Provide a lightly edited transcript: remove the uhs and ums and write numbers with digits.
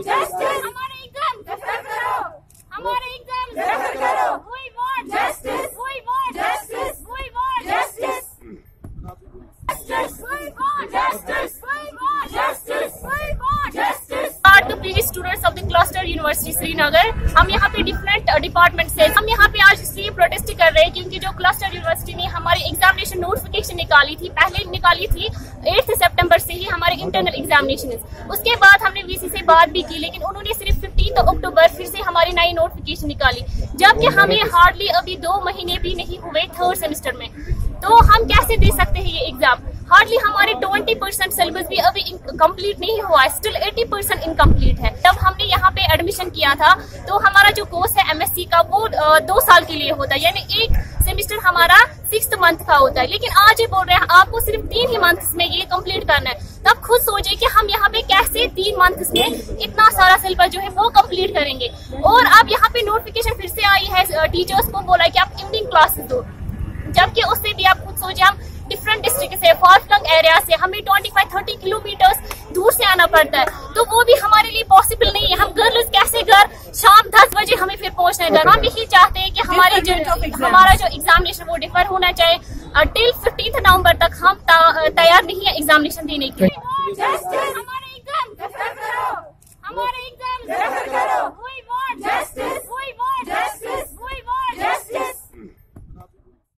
justice. हमारे exam refer करो, हमारे एग्जाम रेफर करो. We want justice. We want justice. We want justice. Justice. We want justice. We want justice. We want justice. Are the previous students of the Cluster University Srinagar. हम यहाँ पे different department से हम यहाँ पे आज इसलिए प्रोटेस्ट कर रहे हैं क्योंकि जो क्लस्टर यूनिवर्सिटी ने हमारी एग्जामिनेशन नोटिफिकेशन निकाली थी, पहले निकाली थी 8 सितंबर से ही हमारे इंटरनल एग्जामिनेशन. उसके बाद हमने वीसी से बात भी की, लेकिन उन्होंने सिर्फ 15 अक्टूबर फिर से हमारी नई नोटिफिकेशन निकाली, जबकि हमें हार्डली अभी 2 महीने भी नहीं हुए थर्ड सेमेस्टर में. तो हम कैसे दे सकते हैं ये एग्जाम? हार्डली हमारे 20% सिलेबस भी अभी कंप्लीट नहीं हुआ है, स्टिल 80% इनकम्प्लीट है. जब हमने यहाँ पे एडमिशन किया था तो हमारा जो कोर्स है एमएससी का वो 2 साल के लिए होता है, यानी एक सेमेस्टर हमारा 6 मंथ का होता है. लेकिन आज ये बोल रहे हैं आपको सिर्फ 3 ही मंथ्स में ये कंप्लीट करना है. तब खुद सोचे कि हम यहाँ पे कैसे 3 मंथ्स में इतना सारा सिलेबस जो है वो कंप्लीट करेंगे. और अब यहाँ पे नोटिफिकेशन फिर से आई है, टीचर्स को बोला कि आप इवनिंग क्लासेस दो, जबकि उससे भी आप खुद सोचे हम डिफरेंट डिस्ट्रिक्ट से, फार फ्लंग एरिया से हमें 25-30 किलोमीटर्स दूर से आना पड़ता है. तो वो भी हमारे लिए पॉसिबल नहीं है. हम गर्ल्स कैसे घर शाम 10 बजे हमें फिर पहुंचना है घर. हम यही चाहते हैं कि हमारा जो एग्जामिनेशन वो डिफर होना चाहिए. टिल 15 नवंबर तक हम तैयार नहीं है एग्जामिनेशन देने के लिए.